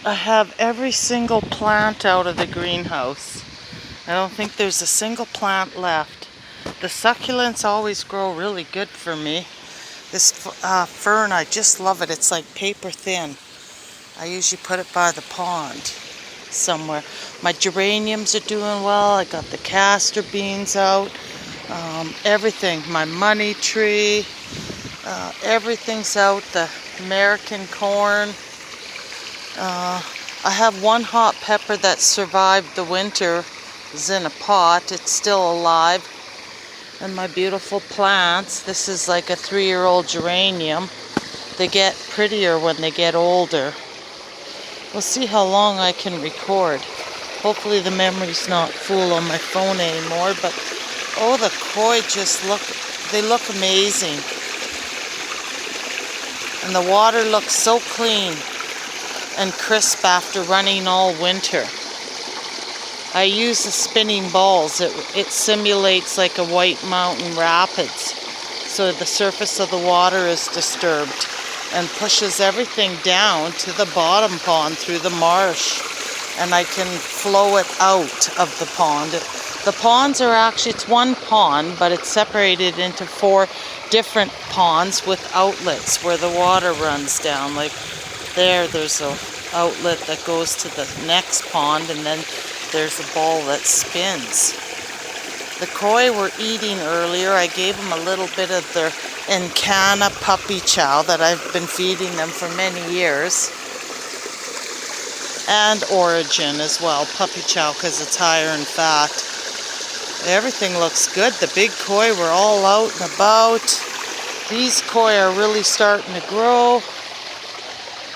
I have every single plant out of the greenhouse. I don't think there's a single plant left. The succulents always grow really good for me. This fern, I just love it. It's like paper thin. I usually put it by the pond somewhere. My geraniums are doing well. I got the castor beans out. Everything, my money tree, everything's out. The American corn. I have one hot pepper that survived the winter. It's in a pot. It's still alive. And my beautiful plants. This is like a 3-year-old geranium. They get prettier when they get older. We'll see how long I can record. Hopefully the memory's not full on my phone anymore. But oh, the koi just they look amazing. And the water looks so clean and crisp after running all winter. I use the spinning balls. It simulates like a white mountain rapids. So the surface of the water is disturbed and pushes everything down to the bottom pond through the marsh. And I can flow it out of the pond. The ponds are actually, it's one pond, but it's separated into 4 different ponds with outlets where the water runs down. Like there's a outlet that goes to the next pond, and then there's a ball that spins. The koi were eating earlier. I gave them a little bit of their Encana puppy chow that I've been feeding them for many years. And Origin as well, puppy chow, because it's higher in fat. Everything looks good. The big koi were all out and about. These koi are really starting to grow.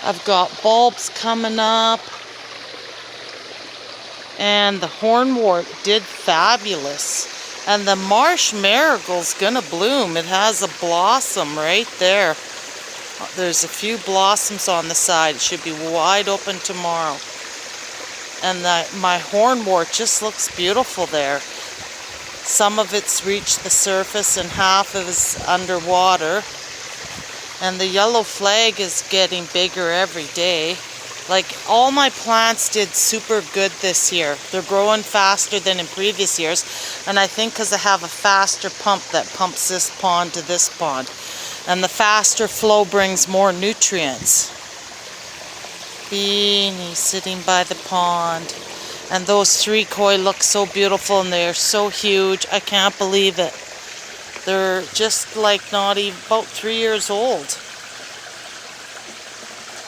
I've got bulbs coming up. And the hornwort did fabulous. And the Marsh Marigold's gonna bloom. It has a blossom right there. There's a few blossoms on the side. It should be wide open tomorrow. And my hornwort just looks beautiful there. Some of it's reached the surface and half of it's underwater. And the yellow flag is getting bigger every day. Like, all my plants did super good this year. They're growing faster than in previous years. And I think because I have a faster pump that pumps this pond to this pond. And the faster flow brings more nutrients. Beanie sitting by the pond. And those 3 koi look so beautiful, and they're so huge. I can't believe it. They're just like not even about 3 years old.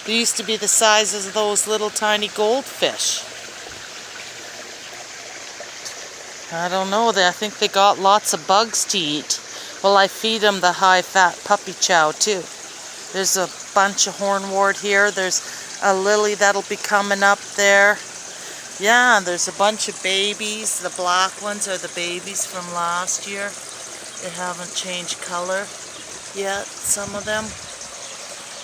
They used to be the sizes of those little tiny goldfish. I don't know. I think they got lots of bugs to eat. Well, I feed them the high-fat puppy chow too. There's a bunch of hornwort here. There's a lily that'll be coming up there. Yeah, there's a bunch of babies. The black ones are the babies from last year. They haven't changed color yet, some of them.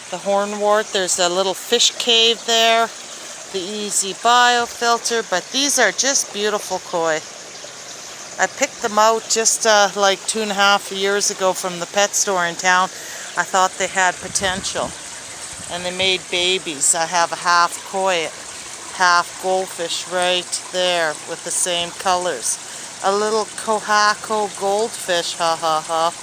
The hornwort, there's a little fish cave there. The easy biofilter, but these are just beautiful koi. I picked them out just like 2.5 years ago from the pet store in town. I thought they had potential. And they made babies. I have a half koi, half goldfish right there with the same colors. A little Kohako goldfish, ha ha ha.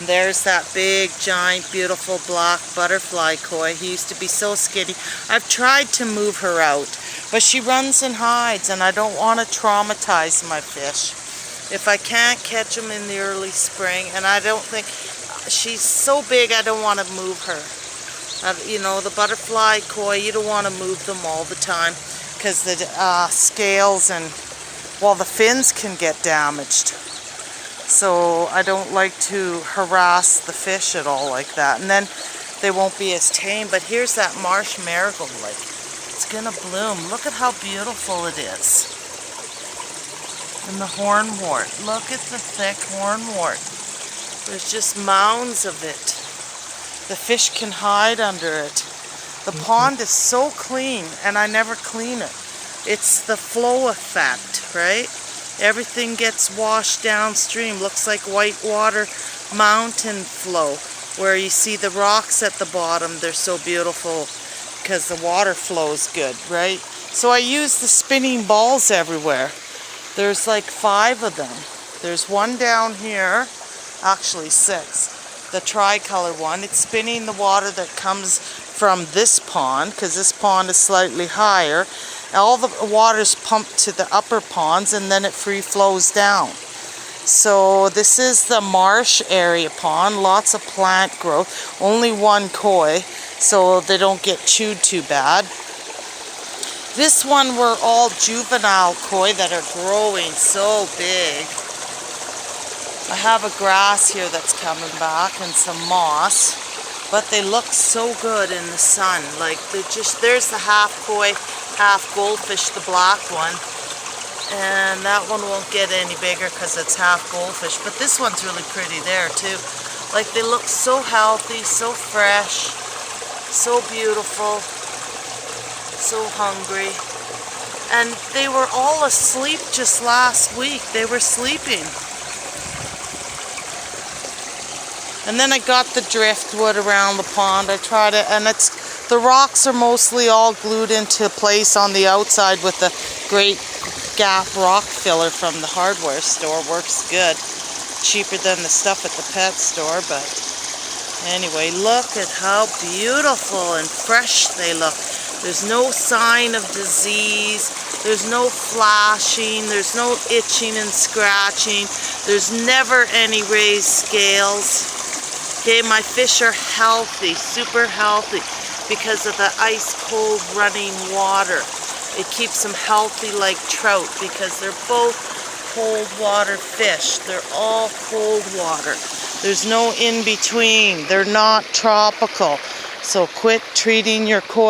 There's that big, giant, beautiful black butterfly koi. He used to be so skinny. I've tried to move her out, but she runs and hides, and I don't want to traumatize my fish. If I can't catch them in the early spring, and I don't think, she's so big I don't want to move her. You know, the butterfly koi, you don't want to move them all the time, because the scales and, well, the fins can get damaged. So I don't like to harass the fish at all like that. And then they won't be as tame. But here's that Marsh Merigold. Like, it's going to bloom. Look at how beautiful it is. And the hornwort. Look at the thick hornwort. There's just mounds of it. The fish can hide under it. The pond is so clean, and I never clean it. It's the flow effect, right? Everything gets washed downstream. Looks like whitewater mountain flow, where you see the rocks at the bottom. They're so beautiful. because the water flows good, right? So I use the spinning balls everywhere. There's like 5 of them. There's one down here, actually 6. The tricolor one, it's spinning the water that comes from this pond, because this pond is slightly higher. All the water's pumped to the upper ponds and then it free flows down. So this is the marsh area pond, lots of plant growth, only 1 koi, so they don't get chewed too bad. This one were all juvenile koi that are growing so big. I have a grass here that's coming back and some moss, but they look so good in the sun. Like there's the half koi, half goldfish, the black one. And that one won't get any bigger because it's half goldfish. But this one's really pretty there too. Like they look so healthy, so fresh, so beautiful, so hungry. And they were all asleep just last week. They were sleeping. And then I got the driftwood around the pond. I tried it, and the rocks are mostly all glued into place on the outside with the Great Gap rock filler from the hardware store. Works good. Cheaper than the stuff at the pet store, but anyway, look at how beautiful and fresh they look. There's no sign of disease. There's no flashing. There's no itching and scratching. There's never any raised scales. Okay, my fish are healthy, super healthy, because of the ice cold running water. It keeps them healthy like trout because they're both cold water fish. They're all cold water. There's no in between. They're not tropical. So quit treating your koi